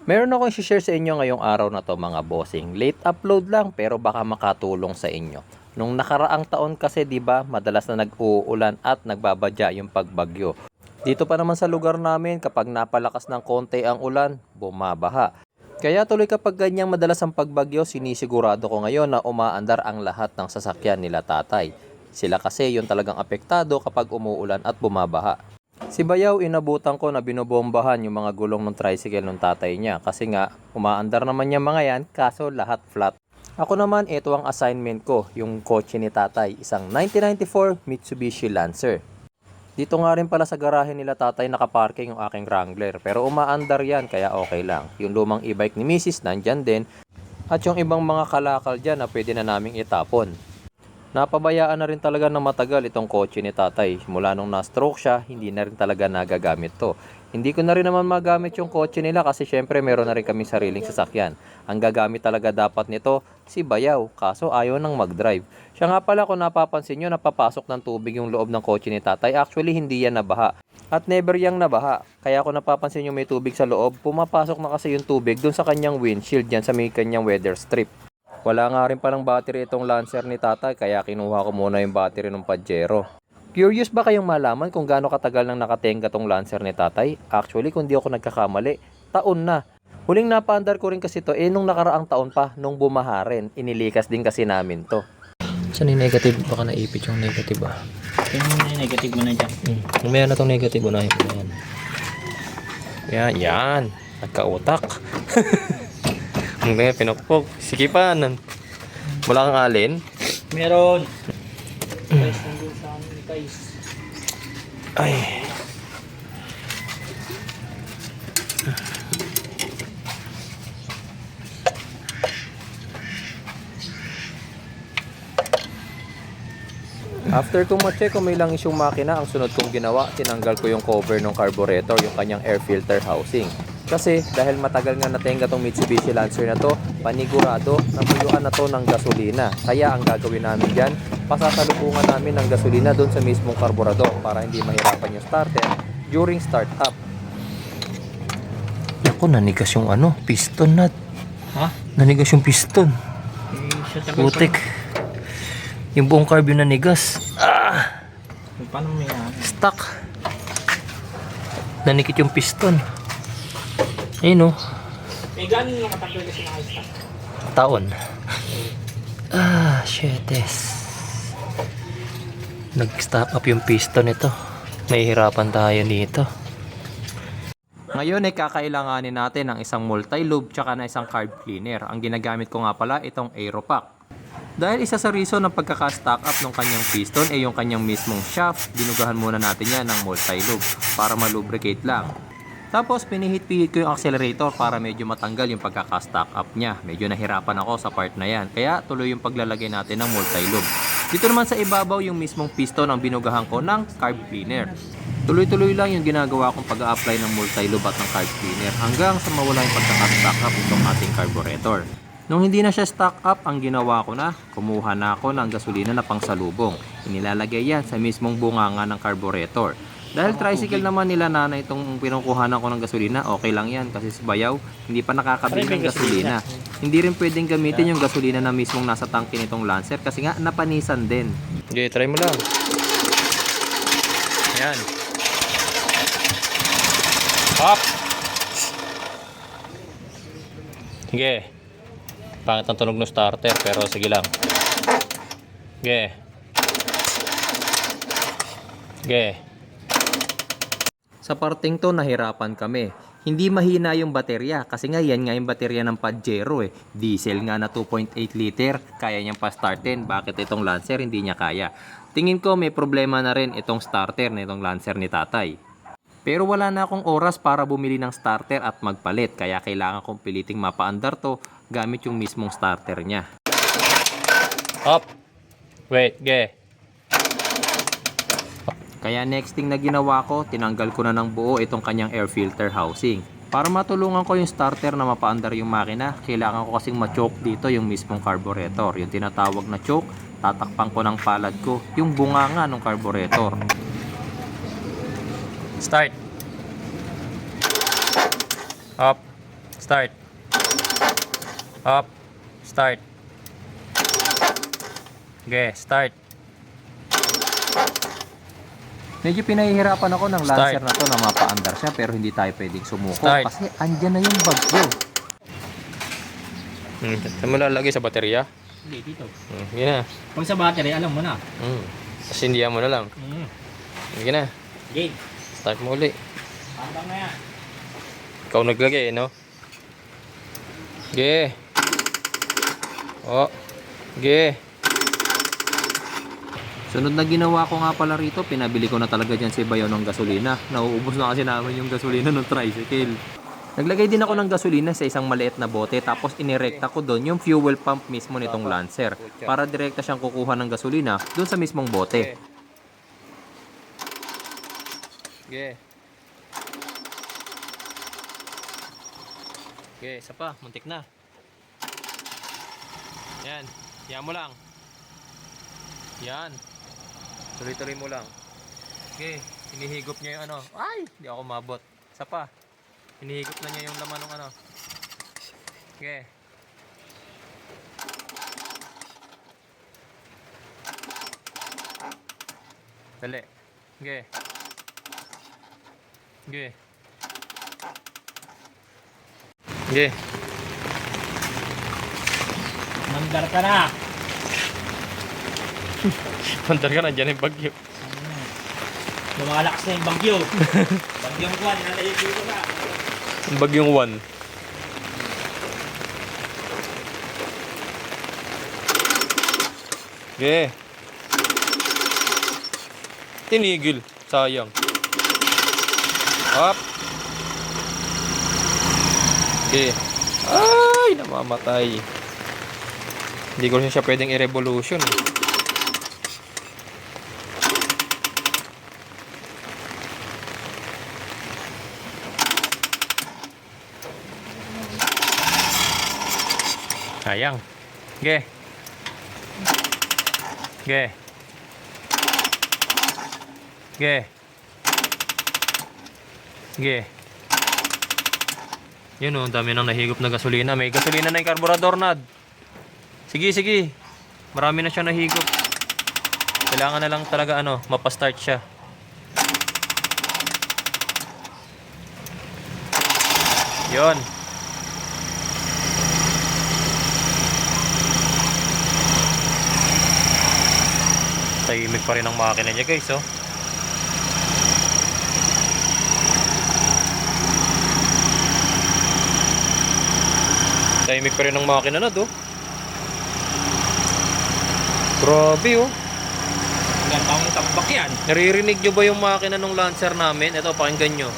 Meron akong share sa inyo ngayong araw na to mga bossing. Late upload lang pero baka makatulong sa inyo. Nung nakaraang taon kasi 'di ba, madalas na nag-uulan at nagbabadya yung pagbagyo. Dito pa naman sa lugar namin kapag napalakas ng konti ang ulan, bumabaha. Kaya tuloy kapag ganyang madalas ang pagbagyo, sinisigurado ko ngayon na umaandar ang lahat ng sasakyan nila tatay. Sila kasi yung talagang apektado kapag umuulan at bumabaha. Si Bayaw, inabutan ko na binobombahan yung mga gulong ng tricycle ng tatay niya kasi nga umaandar naman niya mga yan kaso lahat flat. Ako naman, ito ang assignment ko, yung kotse ni tatay, isang 1994 Mitsubishi Lancer. Dito nga rin pala sa garahe nila tatay nakaparking yung aking Wrangler pero umaandar yan kaya okay lang. Yung lumang e-bike ni Mrs. nandyan din at yung ibang mga kalakal dyan na pwede na naming itapon. Napabayaan na rin talaga ng matagal itong kotse ni tatay. Mula nung na-stroke siya, hindi na rin talaga nagagamit to. Hindi ko na rin naman magamit yung kotse nila kasi syempre meron na rin kaming sariling sasakyan. Ang gagamit talaga dapat nito, si Bayaw, kaso ayaw nang mag-drive. Siya nga pala kung napapansin nyo, napapasok ng tubig yung loob ng kotse ni tatay. Actually, hindi yan nabaha. At never yang nabaha. Kaya kung napapansin nyo may tubig sa loob, pumapasok na kasi yung tubig dun sa kanyang windshield dyan sa may kanyang weather strip. Wala nga rin palang battery itong Lancer ni tatay kaya kinuha ko muna yung battery ng Pajero. Curious ba kayong malaman kung gaano katagal nang nakatenga tong Lancer ni tatay? Actually, kung di ako nagkakamali, taon na. Huling napaandar ko rin kasi to nung nakaraang taon pa, nung bumaha rin. Inilikas din kasi namin to. Saan yung negative? Baka naipit yung negative ah. Yung negative mo na dyan. Umaya na tong negative, unahin ko na yan. Yan. Nagkautak. Ngayon, pinukpok. Sige pa. Wala kang alin? Meron. Guys, nandun sa amin guys. Ay. After kong ma-check kung may langis yung makina, ang sunod kong ginawa, tinanggal ko yung cover ng carburetor, yung kanyang air filter housing. Kasi dahil matagal nga natenga tong Mitsubishi Lancer na to, panigurado natuyuan na to ng gasolina. Kaya ang gagawin namin dyan, pasasalubungan namin ng gasolina doon sa mismong karburador para hindi mahirapan yung starter during startup. Naku, nanigas yung piston nut. Ha? Nanigas yung piston. Putik. Putik. Yung buong carb yung nanigas. Paano mo yan? Stuck. Nanikit yung piston. Ayun o. May gano'n nakatagal kasi naka-stop. Taon. Shites. Nag-stop up yung piston ito. Mahihirapan tayo dito. Ngayon ay kakailanganin natin ng isang multi-lube tsaka na isang carb cleaner. Ang ginagamit ko nga pala itong Aeropack. Dahil isa sa reason ng pagkaka-stock up ng kanyang piston ay yung kanyang mismong shaft, dinugahan muna natin yan ng multi-lube para malubricate lang. Tapos pinihit-pihit ko yung accelerator para medyo matanggal yung pagkaka-stock up niya. Medyo nahirapan ako sa part na yan, kaya tuloy yung paglalagay natin ng multi-lube. Dito naman sa ibabaw yung mismong piston ang binugahan ko ng carb cleaner. Tuloy-tuloy lang yung ginagawa kong pag-a-apply ng multi-lube at ng carb cleaner hanggang sa mawala yung pagkaka-stock up itong ating carburetor. Nung hindi na siya stock up, ang ginawa ko na, kumuha na ako ng gasolina na pangsalubong. Inilalagay yan sa mismong bunganga ng carburetor. Dahil tricycle naman nila nanay itong pinukuhanan ko ng gasolina, okay lang yan kasi si Bayaw hindi pa nakakabili ng gasolina. Hindi rin pwedeng gamitin yung gasolina na mismong nasa tangke nitong Lancer kasi nga napanisan din. Okay, try mo lang. Yan. Up! Sige. Pangit ang tunog ng starter pero sige lang. Okay. Okay. Sa parting to nahirapan kami. Hindi mahina yung baterya kasi nga yan nga yung baterya ng Pajero eh. Diesel nga na 2.8 liter, kaya niyang pa-startin. Bakit itong Lancer hindi niya kaya? Tingin ko may problema na rin itong starter na itong Lancer ni tatay. Pero wala na akong oras para bumili ng starter at magpalit, kaya kailangan kong piliting mapaandar to gamit yung mismong starter niya. Up! Wait, ge. Kaya next thing na ginawa ko, tinanggal ko na ng buo itong kanyang air filter housing. Para matulungan ko yung starter na mapaandar yung makina, kailangan ko kasing ma-choke dito yung mismong carburetor. Yung tinatawag na choke, tatakpan ko ng palad ko yung bunganga ng carburetor. Start. Up. Start. Up. Start. Okay, start. Medyo pinahihirapan ako ng Lancer na to na mapa-andar siya pero hindi tayo pwedeng sumuko kasi andyan na yung bagyo. Saan mo lalagay sa baterya? Hindi, dito. Sige na. Pag sa battery, alam mo na. Tapos hindihan mo na lang. Sige na. Game. Start mo uli. Pambang na yan. Ikaw naglagay, no? Sige. Oh. Sige. Sunod na ginawa ko nga pala rito, pinabili ko na talaga dyan si Bayaw ng gasolina. Nauubos na kasi namin yung gasolina ng tricycle. Naglagay din ako ng gasolina sa isang maliit na bote tapos inirekta ko doon yung fuel pump mismo nitong Lancer para direkta siyang kukuha ng gasolina doon sa mismong bote. Okay. Okay, isa pa, muntik na. Yan, yan mo lang. Yan. Tuloy-tuloy mo lang. Okay, hinihigop niya yung ano. Ay, hindi ako mabot. Isa pa. Hinihigop na niya yung laman ng ano. Okay. Dali. Okay. Okay. Okay. Mandar ka na. Mandar ka na, dyan yung bagyo. Lumalakas na yung bagyo. Bagyong kwan, nalayo dito na. Yung bagyong 1. Okay. Tinigil. Sayang. Up. Okay. Ay, namamatay. Hindi ko siya pwedeng i-revolution. Sayang. Okay. Okay. Okay. Okay. Yun o, dami nang nahigop na gasolina. May gasolina na yung karburador, Nad. Sige, sige. Marami na siya nahigop. Kailangan na lang talaga ano, mapastart siya. Yun. Tahimik pa rin ang makina niya, guys, oh. Tahimik pa rin ang makina na, do. Grabe, oh. Gandang tambak yan. Naririnig nyo ba yung makina ng Lancer namin? Ito, pakinggan nyo.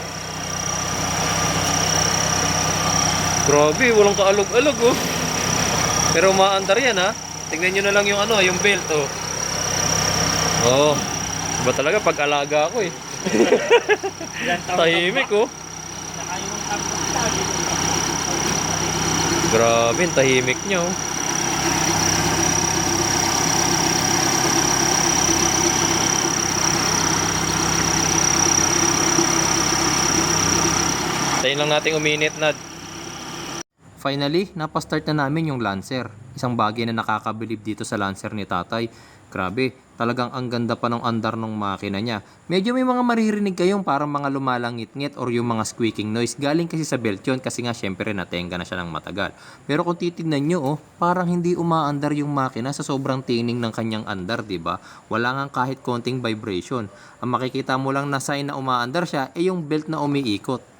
Grabe, walang kaalog-alog, oh. Pero maandar yan, ha. Tingnan nyo na lang yung ano, yung belt, oh. Oh, iba talaga pag alaga ako, eh. Tahimik, oh. Grabe, tahimik nyo, oh. Tayin lang natin uminit, Nad. Finally, napastart na namin yung Lancer. Isang bagay na nakakabilib dito sa Lancer ni Tatay. Grabe, talagang ang ganda pa ng andar ng makina niya. Medyo may mga maririnig kayong parang mga lumalangit-ngit or yung mga squeaking noise. Galing kasi sa belt yun kasi nga syempre natenga na siya ng matagal. Pero kung titignan nyo, oh, parang hindi umaandar yung makina sa sobrang tining ng kanyang andar, diba? Wala nga kahit konting vibration. Ang makikita mo lang na sign na umaandar siya ay yung belt na umiikot.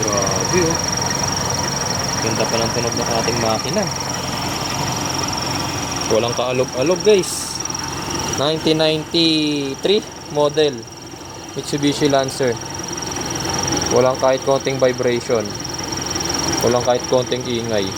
Grabe, oh. Ganda pa ng tunog ng ating makina. Walang kaalog-alog, guys. 1993 model Mitsubishi Lancer. Walang kahit konting vibration. Walang kahit konting ingay.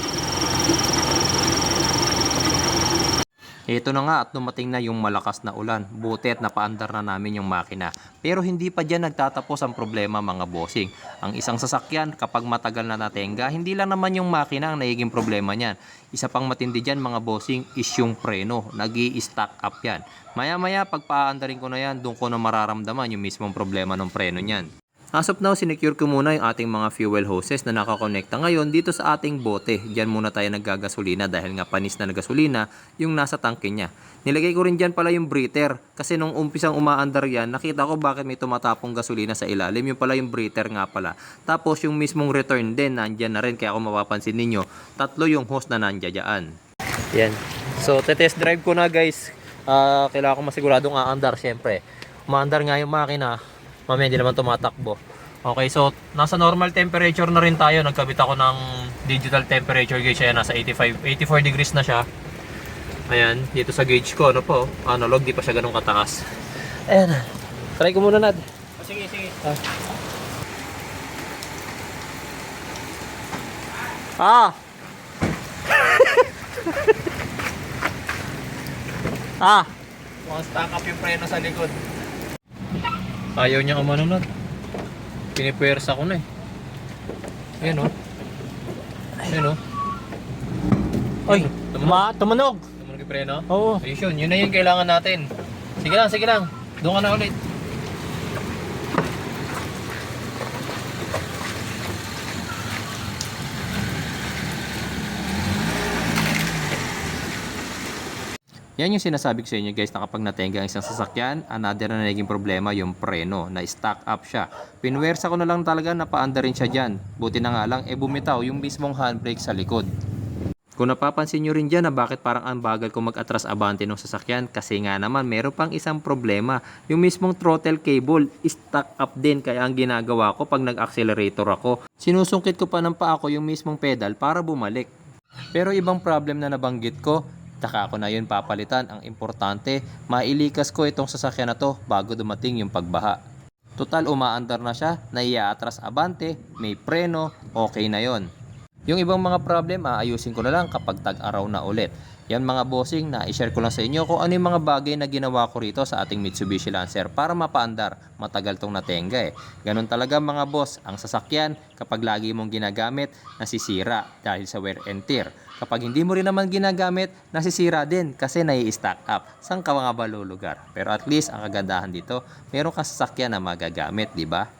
Ito na nga at dumating na yung malakas na ulan. Buti at napaandar na namin yung makina. Pero hindi pa dyan nagtatapos ang problema mga bossing. Ang isang sasakyan kapag matagal na natenga, hindi lang naman yung makina ang nagiging problema niyan. Isa pang matindi dyan mga bossing is yung preno. Nag-i-stack up yan. Maya maya pag paandarin ko na yan, doon ko na mararamdaman yung mismong problema ng preno niyan. As of now, sinecure ko muna yung ating mga fuel hoses na nakakonekta ngayon dito sa ating bote. Diyan muna tayo naggagasolina dahil nga panis na gasolina yung nasa tangke niya. Nilagay ko rin dyan pala yung breather kasi nung umpisang umaandar yan, nakita ko bakit may tumatapong gasolina sa ilalim. Yung pala yung breather nga pala. Tapos yung mismong return din, nandyan na rin. Kaya kung mapapansin ninyo, 3 yung hose na nandyan dyan. Yan. So, test drive ko na guys. Kailangan ko masiguradong aandar syempre. Umaandar nga yung makina. Mamaya hindi naman tumatakbo. Okay, so nasa normal temperature na rin tayo. Nagkabit ako ng digital temperature gauge. Ayan, nasa 84 degrees na siya. Ayan, dito sa gauge ko, ano po, analog, di pa siya ganun kataas. Ayan, try ko muna, Nad. Sige, sige. Ah! Ah! Mukhang stack up yung preno sa likod. Ayaw niya umano, Nad. Pinipuwersa ko na eh. Ayan o. Ayan o. Oy, Tumunog. tumunog. Tumunog yung preno? Oo. Ayos yun, yun na yung kailangan natin. Sige lang, sige lang. Doon ka na ulit. Yan yung sinasabi ko sa inyo guys na kapag natenga ang isang sasakyan, another na naging problema yung preno, na stack up siya. Pinwersa ko na lang talaga na paanda rin siya dyan. Buti na nga lang, bumitaw yung mismong handbrake sa likod. Kung napapansin nyo rin dyan na bakit parang ang bagal ko mag-atras abante ng sasakyan, kasi nga naman meron pang isang problema. Yung mismong throttle cable, stack up din, kaya ang ginagawa ko pag nag-accelerator ako, sinusungkit ko pa ng paa ko yung mismong pedal para bumalik. Pero ibang problem na nabanggit ko, taka ko na yun papalitan. Ang importante, mailikas ko itong sasakyan na to bago dumating yung pagbaha. Total umaandar na siya, naiaatras abante, may preno, okay na yon. Yung ibang mga problem, aayusin ko na lang kapag tag-araw na ulit. Yan mga bossing, na-share ko lang sa inyo kung ano yung mga bagay na ginawa ko rito sa ating Mitsubishi Lancer para mapaandar. Matagal tong natenga eh. Ganun talaga mga boss, ang sasakyan kapag lagi mong ginagamit, nasisira dahil sa wear and tear. Kapag hindi mo rin naman ginagamit, nasisira din kasi nai-stack up. Saan ka mga balulugar? Pero at least ang kagandahan dito, meron kang sasakyan na magagamit, di ba?